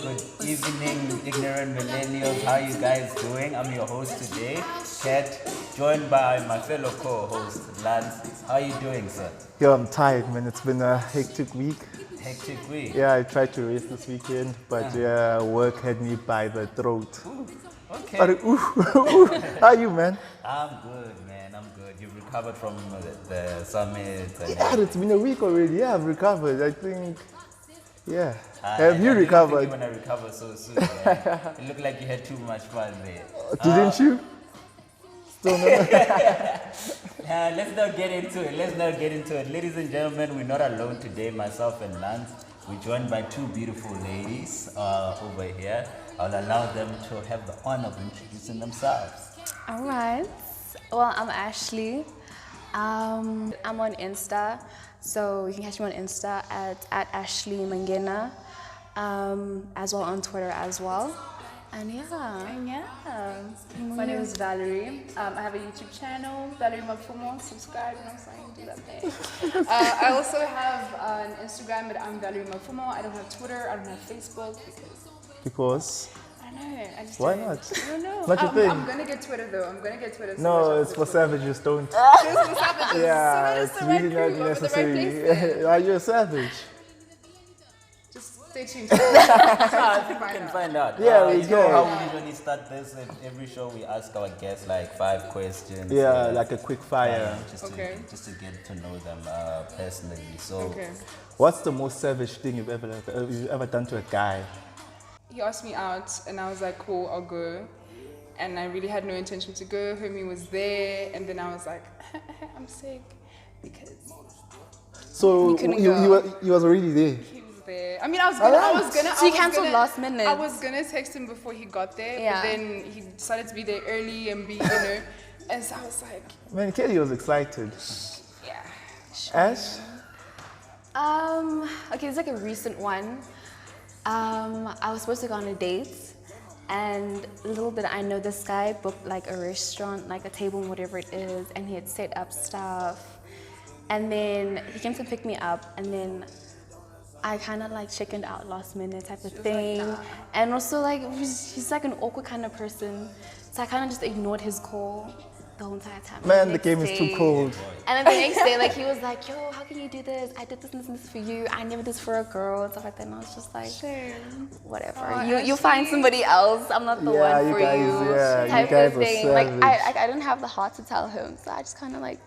Good evening, ignorant millennials. How you guys doing? I'm your host today, Kat, joined by my fellow co-host, Lance. How you doing, sir? Yo, I'm tired, man. It's been a hectic week. Hectic week. Yeah, I tried to rest this weekend, but work had me by the throat. Ooh, okay. How are you, man? I'm good, man. I'm good. You've recovered from the summit. And Yeah, it's been a week already. Yeah, I've recovered. I think. Yeah. Have I you didn't recovered? think you wanna recover so soon, man. It looked like you had too much fun there. Didn't you? Still not. Let's not get into it. Ladies and gentlemen, we're not alone today, myself and Lance. We're joined by two beautiful ladies over here. I'll allow them to have the honor of introducing themselves. All right. Well, I'm Ashley. I'm on Insta, so you can catch me on Insta at Ashley Mangena, as well on Twitter as well. And yeah. My name is Valerie. I have a YouTube channel, Valerie Mafumo. Subscribe, you know what I'm saying? Do that thing. I also have an Instagram, but I'm Valerie Mafumo. I don't have Twitter. I don't have Facebook Because? I don't know. I just Why don't. not? I don't know. Not your thing. I'm gonna get Twitter though. I'm gonna get Twitter. So No, it's for savages. Don't. Just for savages. Yeah, so it's really not necessary. Are you a savage? Just stay tuned. I think we can find out. Yeah, we you know can. how we usually start this? Every show we ask our guests like 5 questions. Yeah, like a quick fire. Just to get to know them personally. So, Okay. What's the most savage thing you've ever done to a guy? He asked me out, and I was like, cool, I'll go. And I really had no intention to go. Homie was there, and then I was like, I'm sick because So You couldn't go. he was already there. he was there. I mean, I was gonna. So you cancelled last minute? I was gonna text him before he got there, Yeah. but then he decided to be there early and and so I was like, Man, Kelly was excited. yeah. Ash? Okay, it's like a recent one. I was supposed to go on a date, and little did I know this guy booked like a restaurant, like a table, whatever it is, and he had set up stuff. And then he came to pick me up, and then I kind of like chickened out last minute type of thing. And also like he's like an awkward kind of person, so I kind of just ignored his call the whole entire time. Man, the game is too cold. And then the next day, like he was like, "Yo, how can you do this? I did this and this for you. I never did this for a girl," and stuff like that. And I was just like, whatever. You find somebody else. I'm not the Yeah, one you for guys- you. yeah, you type guys of are thing. Like savage. I didn't have the heart to tell him, so I just kind of like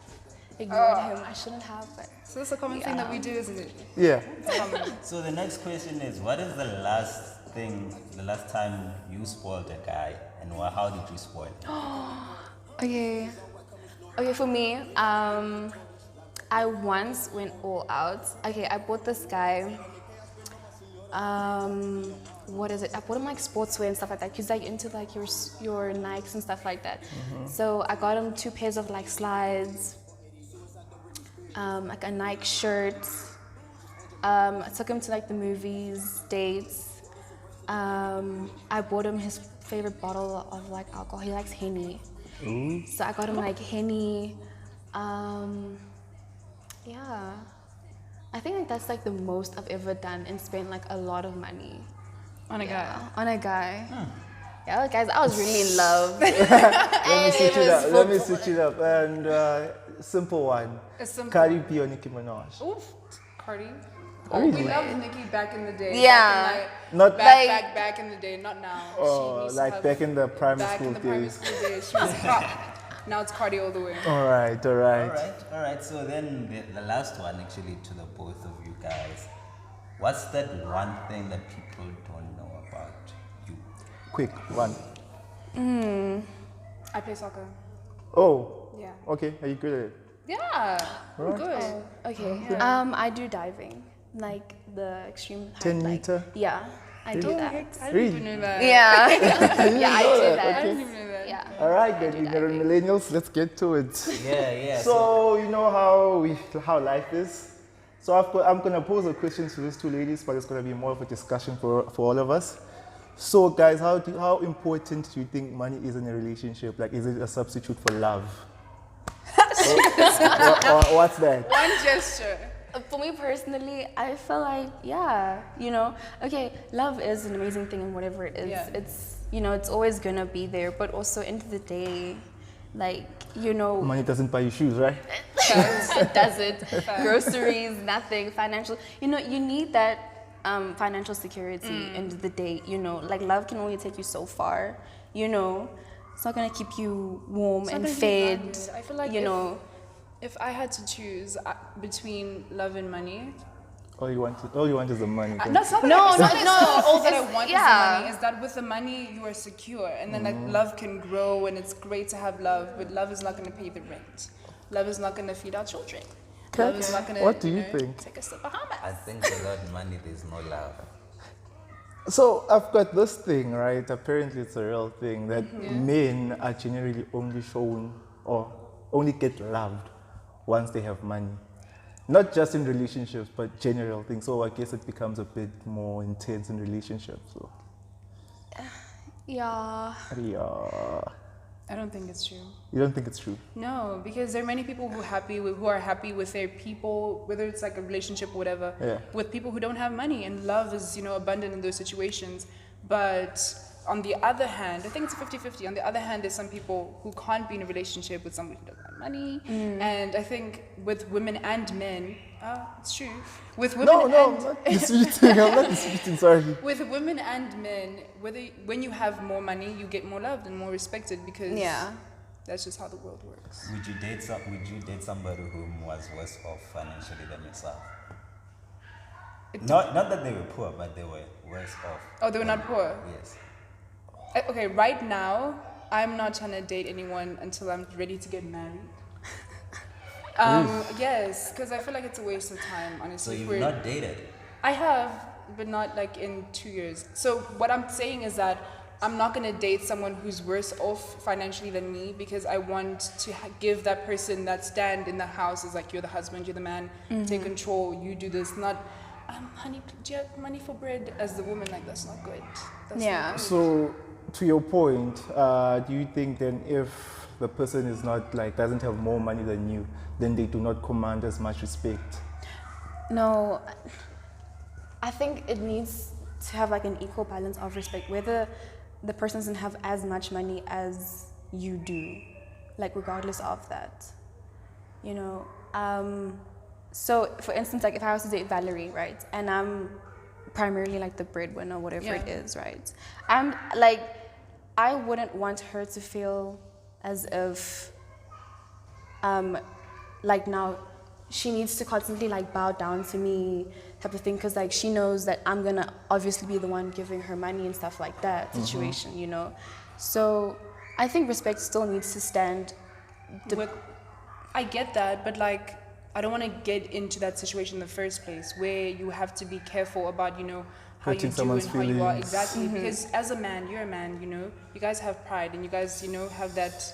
ignored him. I shouldn't have, but So that's a common thing that we do, isn't it? Yeah. It's common. so the next question is, what is the last time you spoiled a guy, and how did you spoil him? Okay, for me, I once went all out. Okay, I bought this guy, what is it? I bought him like sportswear and stuff like that. He's like into like your Nikes and stuff like that. So I got him 2 pairs of like slides, like a Nike shirt. I took him to like the movies, dates. I bought him his favorite bottle of like alcohol. He likes Henny. So I got him like Henny. Yeah. I think like that's like the most I've ever done and spent like a lot of money. On a guy. On a guy. Yeah, guys, I was really in love. Let me switch it up. And simple one. A simple- Cardi B or Nicki Minaj? Oof. Cardi. Really? We loved Nicki back in the day. Yeah. Not Back in the day, not now. Oh, She used to like have- back in the primary back school in the primary days. school days. She was hot. Now it's Cardi all the way. All right. All right. So then the last one, actually, to the both of you guys. What's that one thing that people don't know about you? Quick one. I play soccer. Oh. Yeah. Okay. Are you good at it? Yeah. I'm good. Okay. I do diving. Like the extreme height, 10 like- meter? Yeah. I do that. I didn't Really? even know that. Yeah. Yeah, I do I that. didn't even know that. Yeah. All right, then, ignorant millennials. Let's get to it. Yeah. So you know how life is. So I'm gonna pose a question to these two ladies, but it's gonna be more of a discussion for all of us. So guys, how important do you think money is in a relationship? Like, is it a substitute for love? Or what's that? One gesture. For me personally, I feel like, yeah, okay, love is an amazing thing and whatever it is, Yeah. it's, it's always gonna be there, but also end of the day, like, Money doesn't buy you shoes, right? it doesn't. Groceries, nothing, financial, you need that financial security end of the day, like love can only take you so far, it's not gonna keep you warm It's not and gonna be fed, valued. I feel like if I had to choose between love and money, All you want is the money. that's not No, it's no, not no, all that I it's- want yeah. is the money. Is that with the money you are secure, and then like love can grow, and it's great to have love, but love is not going to pay the rent. Love is not going to feed our children. Love is not going to. What do you think? Take us to Bahamas. I think without money, there's no love. So I've got this thing, right? Apparently it's a real thing that men are generally only shown or only get loved once they have money. Not just in relationships, but general things. So I guess it becomes a bit more intense in relationships. So, yeah. yeah. I don't think it's true. You don't think it's true? No, because there are many people who are happy with their people, whether it's like a relationship or whatever, with people who don't have money, and love is abundant in those situations. But on the other hand, I think it's 50-50. On the other hand, there's some people who can't be in a relationship with somebody who doesn't have money, and I think with women and men, it's true. With women I'm not disputing. I'm not disputing. Sorry. with women and men, when you have more money, you get more loved and more respected because that's just how the world works. Would you date somebody who was worse off financially than yourself? Not that they were poor, but they were worse off. Oh, they were not poor? Yes. Okay, right now, I'm not trying to date anyone until I'm ready to get married. Yes, because I feel like it's a waste of time, So honestly. you've not dated? I have, but not like in 2 years. So what I'm saying is that I'm not going to date someone who's worse off financially than me because I want to give that person that stand in the house as like, you're the husband, you're the man, take control, you do this, not, honey, do you have money for bread? As the woman, like, that's not good. That's not good. So, to your point, do you think then if the person is not like doesn't have more money than you, then they do not command as much respect? No, I think it needs to have like an equal balance of respect, whether the person doesn't have as much money as you do, like regardless of that, So for instance, like if I was to date Valerie, right, and I'm primarily like the breadwinner, whatever it is, right, I'm like, I wouldn't want her to feel as if, like now she needs to constantly like bow down to me type of thing, because like she knows that I'm gonna obviously be the one giving her money and stuff like that situation, So I think respect still needs to stand. I get that, but like, I don't want to get into that situation in the first place where you have to be careful about, how Hurting you do and someone's how you are. feelings. Exactly. Because as a man, you're a man, you guys have pride and you guys, have that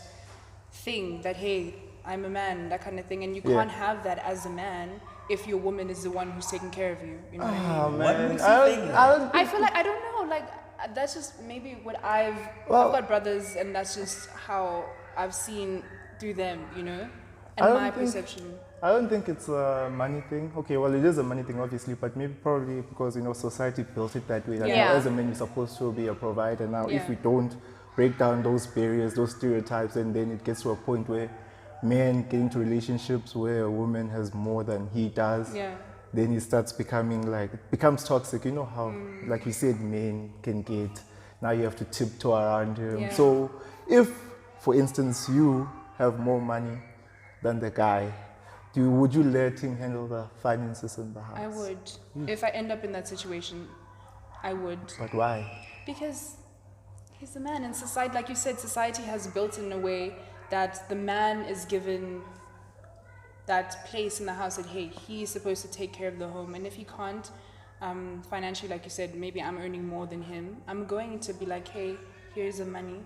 thing that, hey, I'm a man, that kind of thing. And you can't have that as a man if your woman is the one who's taking care of you. You know what I mean? What makes you think that? I feel like, I don't know, like, that's just maybe what I've got brothers, and that's just how I've seen through them, and my perception. I don't think it's a money thing. Okay, well, it is a money thing, obviously, but maybe probably because, society built it that way. That now, as a man, you're supposed to be a provider. Now, if we don't break down those barriers, those stereotypes, and then it gets to a point where men get into relationships where a woman has more than he does, then it starts becoming like, it becomes toxic. You know how, like you said, men can get, now you have to tiptoe around him. Yeah. So if, for instance, you have more money than the guy, would you let him handle the finances in the house? I would. If I end up in that situation, I would. But why? Because he's the man. And society, like you said, society has built in a way that the man is given that place in the house that, hey, he's supposed to take care of the home. And if he can't, financially, like you said, maybe I'm earning more than him, I'm going to be like, hey, here's the money.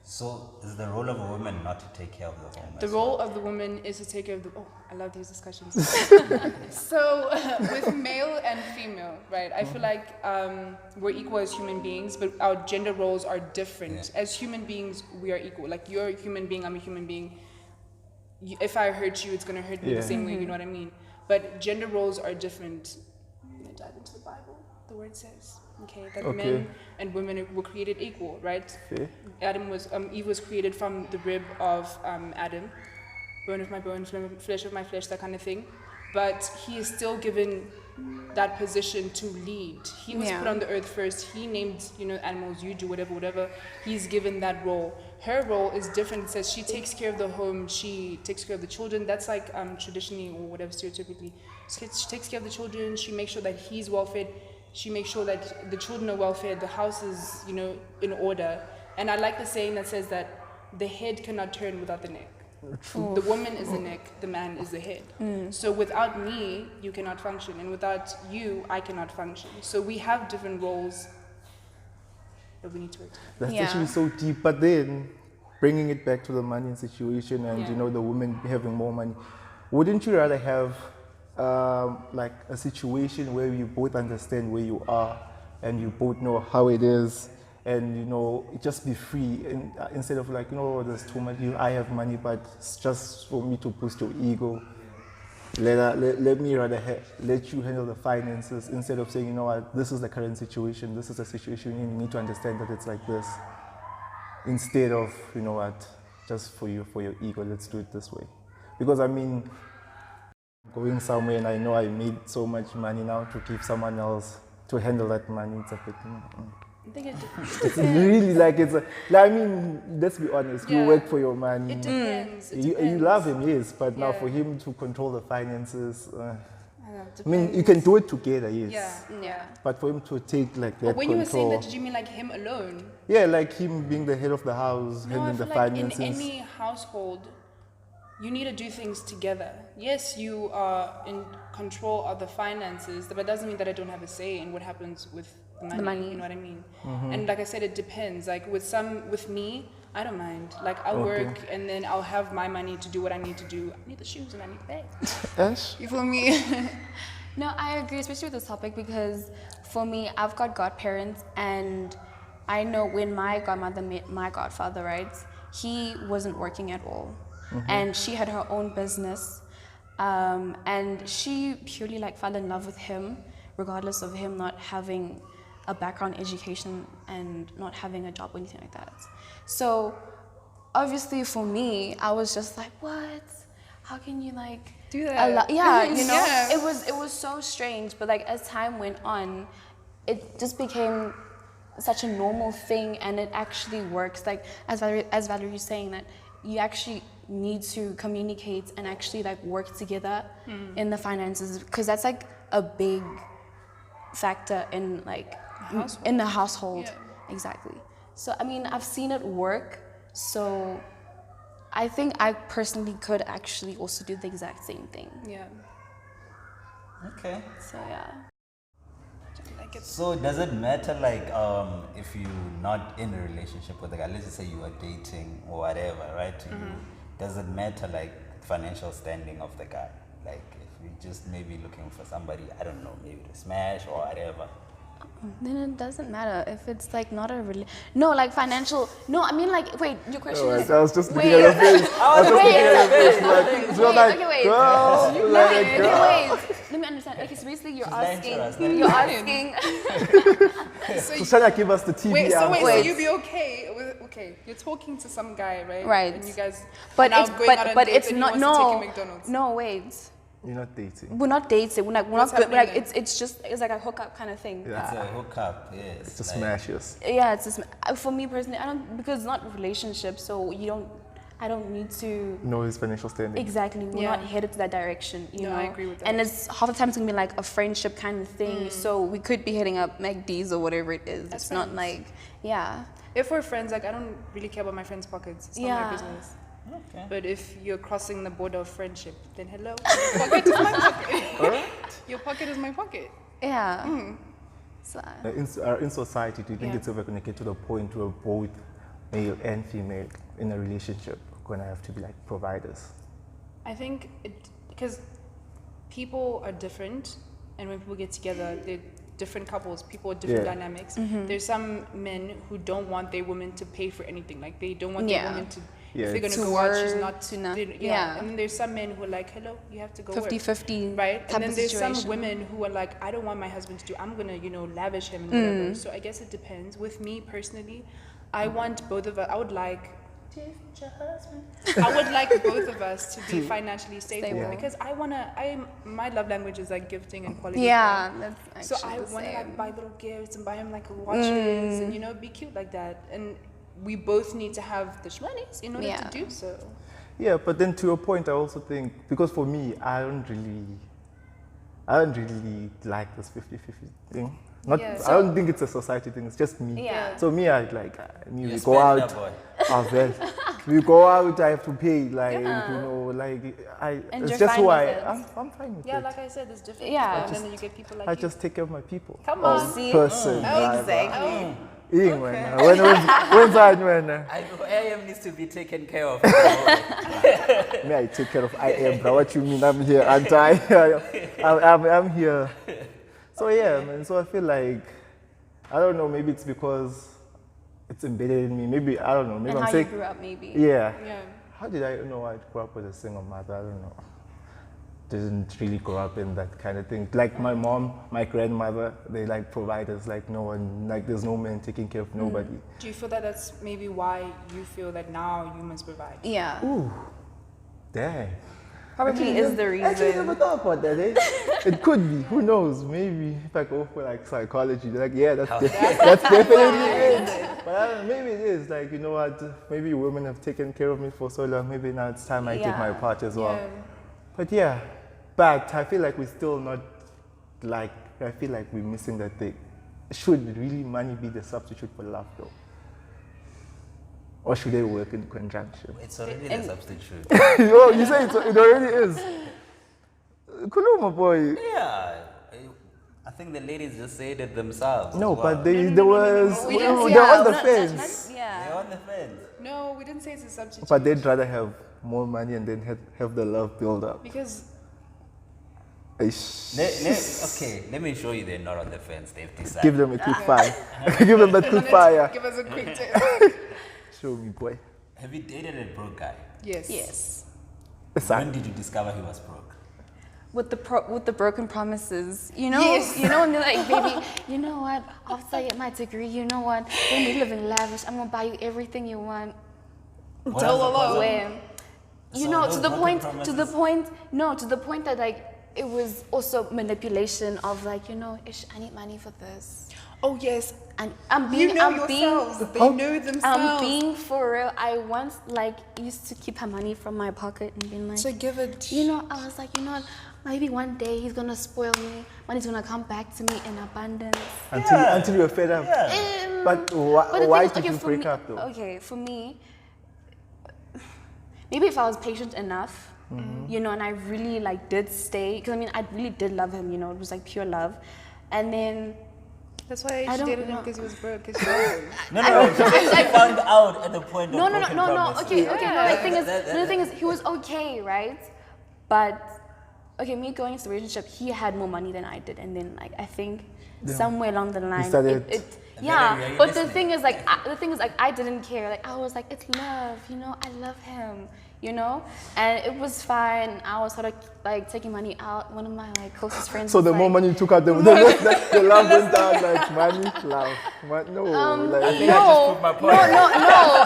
So is the role of a woman not to take care of the home? The role of the woman is to take care of the... Oh, I love these discussions. So with male and female, right, I feel like we're equal as human beings, but our gender roles are different. As human beings, we are equal. Like, you're a human being, I'm a human being. If I hurt you, it's going to hurt me the same way, you know what I mean? but gender roles are different. I'm gonna dive into the Bible. The word says, that men and women were created equal, right? Okay. Eve was created from the rib of Adam, bone of my bone, flesh of my flesh, that kind of thing. But he is still given that position to lead. He was put on the earth first. He named, animals, you do whatever. He's given that role. Her role is different. It says she takes care of the home. She takes care of the children. That's like traditionally or whatever, stereotypically. She takes care of the children. She makes sure that he's well fed. She makes sure that the children are well fed. The house is, in order. And I like the saying that says that the head cannot turn without the neck. The woman is the neck, the man is the head. So without me, you cannot function, and without you, I cannot function. So we have different roles that we need to work together. That's actually so deep. But then, bringing it back to the money situation and the women having more money, wouldn't you rather have like a situation where you both understand where you are and you both know how it is? And just be free, and instead of like, there's too much. I have money, but it's just for me to boost your ego. Let me rather let you handle the finances instead of saying, what, this is the current situation. This is the situation. You need to understand that it's like this. Instead of, what, just for your ego, let's do it this way. Because going somewhere and I know I made so much money now to give someone else to handle that money. It's a bit. I think it's really like let's be honest. You work for your money. It depends. You love him, yes, but now for him to control the finances. Depends. You can do it together, yes. Yeah. But for him to take like that when control. You were saying that, did you mean like him alone? Yeah, like him being the head of the house, handling the finances. In any household, you need to do things together. Yes, you are in control of the finances, but that doesn't mean that I don't have a say in what happens with the money. You know what I mean? Mm-hmm. And like I said, it depends. Like with me, I don't mind. Like I'll work and then I'll have my money to do what I need to do. I need the shoes and I need the bag. Ash? You feel me? No, I agree, especially with this topic, because for me, I've got godparents, and I know when my godmother met my godfather, right, he wasn't working at all. Mm-hmm. And she had her own business, and she purely fell in love with him, regardless of him not having a background education and not having a job or anything like that. So obviously for me, I was just like, what? How can you do that? It was so strange. But as time went on, it just became such a normal thing, and it actually works. As Valerie was saying, that you actually need to communicate and actually work together in the finances, because that's a big factor in in the household. Yeah. Exactly. So I've seen it work. So I think I personally could actually also do the exact same thing. Yeah. Okay. So yeah. So does it matter if you're not in a relationship with a guy, let's just say you are dating or whatever, right? Does it matter financial standing of the guy? If you're just maybe looking for somebody, I don't know, maybe to smash or whatever. Then it doesn't matter if it's not a financial. No, wait. Your question is. I was just looking at your face. Wait. Let me understand. Okay, so basically you're asking. You're asking. So trying to give us the TV. So you'd be okay with you're talking to some guy, right? Right. And you guys. But it's not. No, wait. You're not dating. We're not dating. We're not good. It's like a hookup kind of thing. Yeah. It's a hookup, yes. It's just smashes. Yeah, it's just for me personally. Because it's not a relationship, so I don't need to know his financial standing. Exactly. We're not headed to that direction. You know. I agree with that. And it's half the time it's gonna be a friendship kind of thing. So we could be hitting up McD's or whatever it is. It's not If we're friends, I don't really care about my friends' pockets. It's not my business. Okay. But if you're crossing the border of friendship, then hello. Your pocket is my pocket. All right. Your pocket is my pocket. Yeah. So, in society, do you think it's ever going to get to the point where both male and female in a relationship are going to have to be providers? I think because people are different, and when people get together, they're different couples, people with different dynamics. Mm-hmm. There's some men who don't want their women to pay for anything. They don't want their women to Yeah, if they're going to to go out, she's work, not. to not- they- yeah. And then there's some men who are like, hello, you have to go 50-50 work. Right? type And then of there's some situation. women who are like, I don't want my husband to do, I'm going to, you know, lavish him and whatever. So I guess it depends. With me personally, I want both of us, I would like, dear future husband, I would like both of us to be financially stable Stable. because my love language is like gifting and quality Yeah, time. that's So actually I the want to same. like buy little gifts and buy him like watches and, you know, be cute like that. And we both need to have the shmoneys in order Yeah. to do so. Yeah, but then to your point, I also think, because for me, I don't really like this 50-50 thing. Not, Yeah, I don't think it's a society thing, it's just me. Yeah. So me, I like, we You go spend out, that, boy. well, we go out, I have to pay, like, you know, like, And it's you're just fine who with it. I'm fine with Yeah, it. like I said, it's different. Yeah. And then you get people like I you. just take care of my people. Come Or on. See? person. Exactly. When's that when? IAM needs to be taken care of. Me, I take care of I am, bro. What you mean? I'm here, aren't I? I'm here. So yeah, man. So I feel like, I don't know, maybe it's because it's embedded in me. Maybe, I don't know, maybe And I'm how saying, you grew up, maybe. yeah. Yeah. How did I know I grew up with a single mother? I don't know. Didn't really grow up in that kind of thing. Like my mom, my grandmother, they like providers, like no one, like there's no man taking care of nobody. Do you feel that that's maybe why you feel that now you must provide? Yeah. Ooh, dang. Probably is the Actually, I never reason. thought about that, eh? It could be, who knows? Maybe if I go for like psychology, they're like, yeah, that's definitely it. But I don't know, maybe it is. Like, you know what? Maybe women have taken care of me for so long. Maybe now it's time I take my Yeah. part as well. Yeah. But yeah, but I feel like we're still not, like, I feel like we're missing that thing. Should really money be the substitute for love though? Or should they work in conjunction? It's already the substitute. Oh, you say it already is. Kuluma boy. Yeah. I think the ladies just said it themselves. No, as well. but there was, We didn't say they're on the not- fence. yeah. They're on the fence. No, we didn't say it's a substitute. But they'd rather have more money and then have the love build up. Because Eish. Okay, let me show you they're not on the fence. They've decided. Give them a quick fire. Give them that quick fire. give us a quick tip. Show me, boy. Have you dated a broke guy? Yes. Yes. When did you discover he was broke? With the broken promises, you know, Yes. you know, when they're like, baby, you know what? After I get my degree, you know what? When we live in lavish, I'm gonna buy you everything you want. What Tell else alone. was it? Where, you So know, those to the broken point, promises- to the point that like it was also manipulation of like, you know, Ish, I need money for this, Oh yes. and I'm being, You know I'm being, yourselves. They know themselves. I'm being for real. I once like used to keep her money from my pocket and being like, So give it. you know, I was like, you know what? Maybe one day he's gonna spoil me. Money's gonna come back to me in abundance. Until you're fed up. Yeah. But But the why thing is, did you for break me, up though? Okay, for me, maybe if I was patient enough, you know, and I really like did stay, because I mean, I really did love him. You know, it was like pure love, and then That's why I she don't dated him know. because he was broke. Because she loved him. No, she found out at the point of no, broken no. promises. Okay. No, the thing is, That- no, the thing is, he was okay, right? But okay, me going into the relationship, he had more money than I did, and then like I think somewhere along the line, started- yeah. Very But the realistic. thing is like I didn't care. Like I was like, it's love, you know. I love him, you know, and it was fine. I was sort of like taking money out. One of my like closest friends. So was the more like, money you took out, the love went down, like money, love. No, like, I think I just proved my point. No,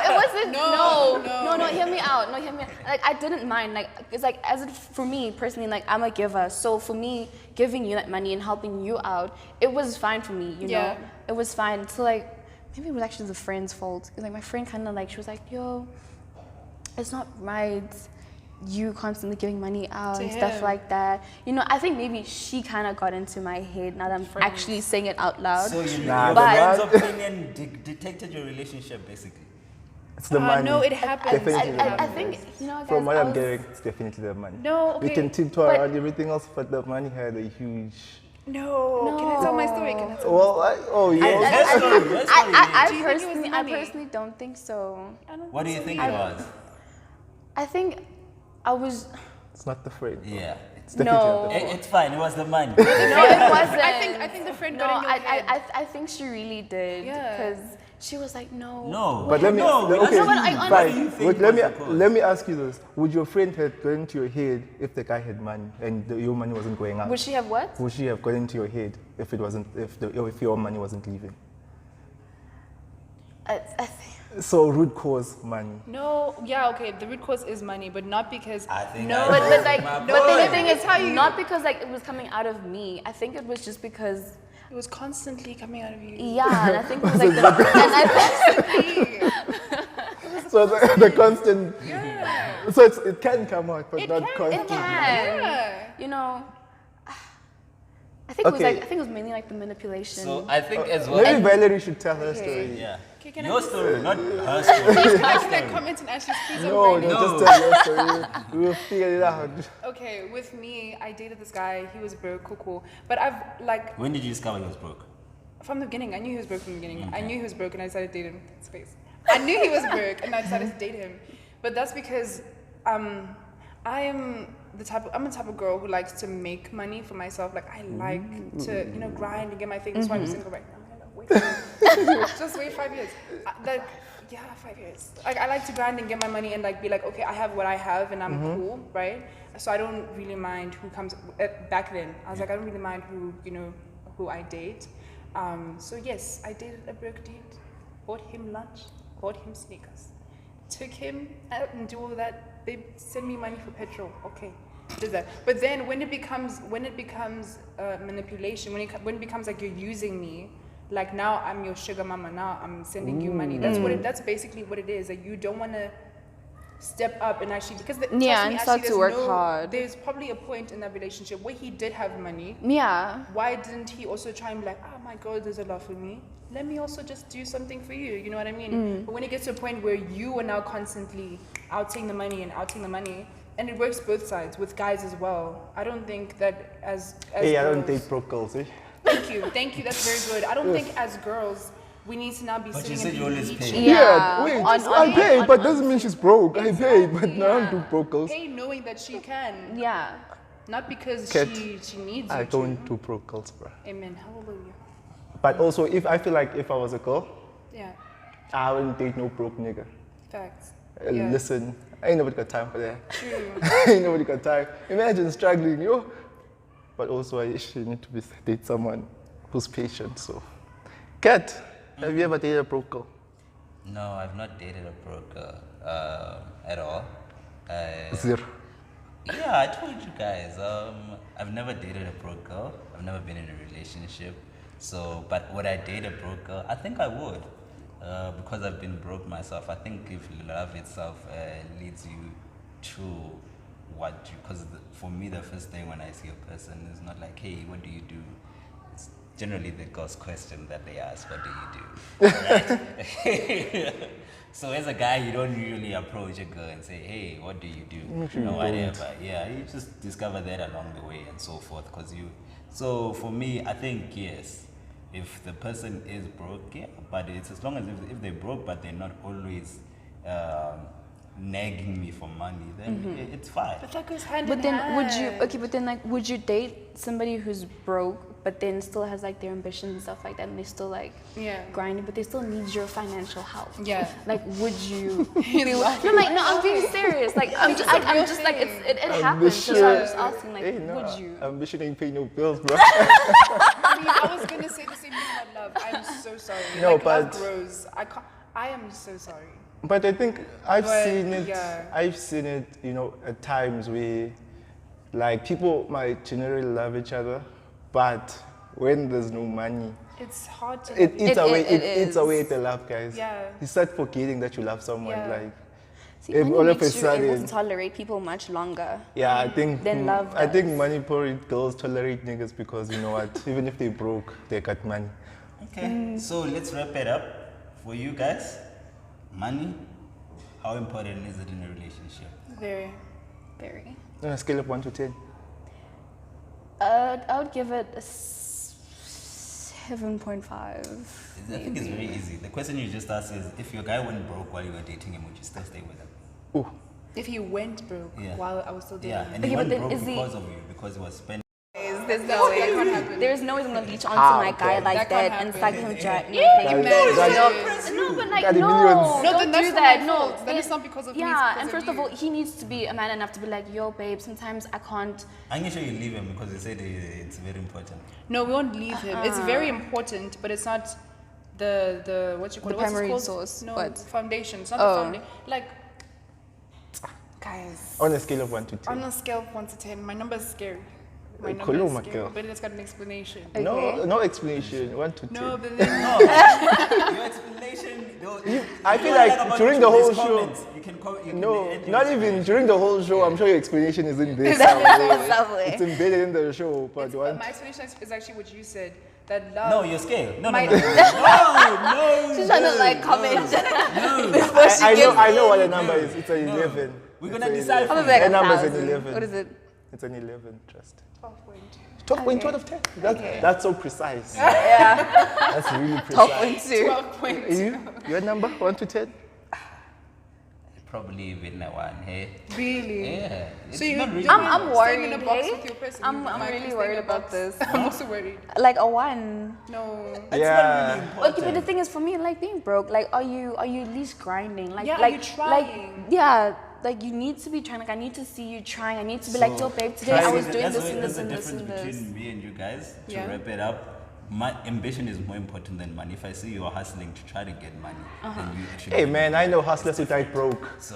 it wasn't. No, No, hear me out. No, hear me out. Like, I didn't mind. Like, it's like, for me personally, like, I'm a giver. So for me, giving you that money and helping you out, it was fine for me, you Yeah. know? It was fine. So, like, maybe it was actually the friend's fault. Because, like, my friend kind of, like, she was like, yo, it's not right you constantly giving money out To and stuff him. like that. You know, I think maybe she kind of got into my head now that I'm actually saying it out loud. So you Nah, your but- friend's opinion detected your relationship, basically. it's the money. No, it happens. Definitely the I money. think, you know, guys, From what I I'm was- getting, it's definitely the money. No, We okay. can tiptoe But- around everything else, but the money had a huge. No. Can I tell my story? Can I tell Well, you know, Your story, your story. I Do you think it was the I money? personally don't think so. What do you think it was? I think I was. it's not the friend. Yeah. It's definitely No. not the friend. It's fine. It was the money. No, it wasn't. I think the friend No, got in your head. I think she really did. Yeah. Because She was like, no. No. But let me, No, okay, no, but I fine. honestly Wait, think what's the cause? let me ask you this: would your friend have got into your head if the guy had money and your money wasn't going out? Would she have what? Would she have got into your head if it wasn't, if your money wasn't leaving? I think. So root cause money. No, yeah, okay. The root cause is money, but not because. I think no, I But like, My but then the boy. thing is, not because like it was coming out of me. I think it was just because. it was constantly coming out of you. Yeah, and I think it was like the, and I, So the constant. Yeah. So it can come out, but It not can, it constantly. Yeah. you know, I think it was Okay. like, I think it was mainly like the manipulation. So I think as well. Maybe Valerie should tell her Okay. story. Yeah. Okay, can Your I story, not her story. can I comment on Ashley's please? No, I'm no, No. just tell your story. We'll figure it out. Okay, with me, I dated this guy. He was broke, cool. But I've like When did you discover he was broke? from the beginning, I knew he was broke from the beginning. I knew he was broke, and I decided to date him. Space. I knew he was broke, and I decided to date him. But that's because I'm the type of girl who likes to make money for myself. Like I like to grind and get my thing. That's why I'm single right now. Wait, just wait 5 years. 5 years. Like I like to grind and get my money and like be like, okay, I have what I have and I'm cool, right? So I don't really mind who comes. Back then, I was like, I don't really mind who I date. So yes, I dated a broke dude. Bought him lunch. Bought him sneakers. Took him out and do all that. They send me money for petrol. Okay, did that. But then when it becomes manipulation, when it becomes like you're using me, like now I'm your sugar mama. Now I'm sending you money. That's basically what it is. Like you don't want to step up and actually trust and me, start actually, to there's work hard. There's probably a point in that relationship where he did have money. Yeah. Why didn't he also try and be like, oh my God, there's a lot for me. Let me also just do something for you. You know what I mean? But when it gets to a point where you are now constantly outing the money, and it works both sides with guys as well. I don't think that as Hey, I don't girls- date broke girls, eh? Thank you. That's very good. I don't think as girls we need to now be But you sitting said and you always bleaching. pay. Yeah. Wait, On- I on- pay, on- but on- doesn't mean she's broke. I pay, but Exactly, now I yeah. don't do broke girls. Pay knowing that she can, Yeah. not because Kat, she needs you I to. don't do broke girls, bro. Amen. Hallelujah. But also, I feel like if I was a girl, Yeah. I wouldn't date no broke nigga. Facts. Yeah. Listen, ain't nobody got time for that. True. Ain't nobody got time. Imagine struggling, yo. But also, I actually need to date someone who's patient. So, Kat, have you ever dated a broke girl? No, I've not dated a broker at all. Zero. Yeah, I told you guys. I've never dated a broke girl. I've never been in a relationship. So, but would I date a broke girl? I think I would, because I've been broke myself. I think if love itself leads you to what you, because for me the first thing when I see a person is not like, hey, what do you do? It's generally the girl's question that they ask, what do you do? Right? So as a guy, you don't usually approach a girl and say, hey, what do you do? Or whatever. Yeah, you just discover that along the way and so forth. So for me, I think yes, if the person is broke, yeah, but it's as long as if they're broke, but they're not always nagging me for money, then it's fine. But that goes hand But in then hand. would you date somebody who's broke but then still has like their ambitions and stuff like that and they still like Yeah. grinding but they still need your financial help? Yeah. Like would you I'm being serious. Like I'm just like it happens. So I'm just asking like Hey, no, would you? ambition ain't pay no bills, bro. I mean, I was gonna say the same thing about love. I'm so sorry. No, like, love but- grows. I am so sorry. But I think I've But, seen it. yeah. I've seen it, at times where, like, people might generally love each other, but when there's no money, It's hard to. it eats away. it It eats is. away the love, guys. Yeah. You start forgetting that you love someone. Yeah. Like, See, if money all of a makes you able sudden- to tolerate people much longer. yeah, I think. Then love I think does. money poor girls tolerate niggas because you know what? Even if they broke, they got money. Okay, so let's wrap it up for you guys. Money, how important is it in a relationship? Very. Very. On a scale of 1 to 10. I would give it a 7.5. I think it's very easy. The question you just asked is, if your guy went broke while you were dating him, would you still stay with him? Ooh. If he went broke Yeah. while I was still dating Yeah, him. and he Okay, but went then broke is he- because of you, because he was spending. There's No, that can't happen. There's no way I'm gonna leech onto How my guy can- like That that can't and happen. start him drag. Guys, Imagine. guys, No, but like, Got the no, millions. No, don't then do that's that. not my No, fault. Then it's not because of me, it's Yeah, because and of first of you. all, he needs to be a man enough to be like, yo, babe, sometimes I can't. I'm sure you leave him because he said it's very important. No, we won't leave him. It's very important, but it's not the what you call The it? What's it primary called? source. No, What? foundation. It's not Oh. the foundation. Like, guys, On a scale of 1 to 10. on a scale of 1 to 10, my number is scary. My number Coloma, is scary, girl. but it's got an explanation. No, no explanation. 1 to 10. No, but then Your explanation. I feel like during the whole show. You can you can No, end your not even explanation. during the whole show. I'm sure your explanation is in there Somewhere. somewhere. It's embedded in the show, but it's, one. my explanation is actually what you said. That love. No, your scale. No, no, My- no, no. She's trying to like comment. I know what the number is. It's an 11. We're gonna It's an decide 11. for I'm you. like The a number is an 1,000. 11. What is it? It's an 11, trust. 12.2. 12.2 out of 10. That's so precise. Yeah, That's really precise. 12.2. 12.2. Your number, 1 to 10? Probably even a 1, hey? Really? Yeah. It's So you- not really I'm Staying in a worried. box Hey? with your person, I'm you might really stay worried in a about box. this. I'm also worried. Like a 1. No. It's Yeah. not really important. Okay, but the thing is, for me, like being broke, like, are you at least grinding? Like, Yeah, are like, you trying? yeah, like you need to be trying. Like, I need to see you trying. I need to be like, yo, babe, today I was doing this and this and this and That's the this. difference between me and you guys. To Yeah. wrap it up, my ambition is more important than money. If I see you are hustling to try to get money, then you actually. Hey man, I know hustlers who died broke. So,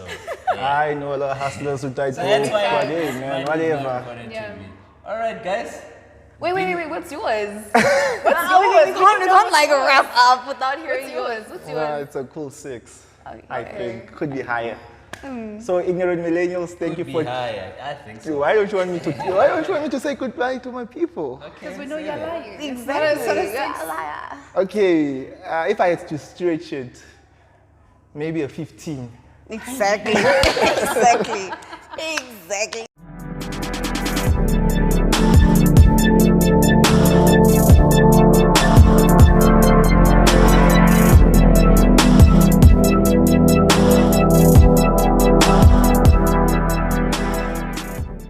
I know a lot of hustlers who died so broke. that's why But hey man, money is not whatever. important Yeah. to me. All right, guys. Wait, what's yours? We can't like wrap up without hearing yours. What's yours? It's a cool 6. Okay. I think could be higher. So ignorant millennials, thank Could you be for. higher. I think so. Why don't you want me to? Why don't you want me to say goodbye to my people? Because we know you're lying. Exactly. You're a liar. Okay, if I had to stretch it, maybe a 15. Exactly. Exactly.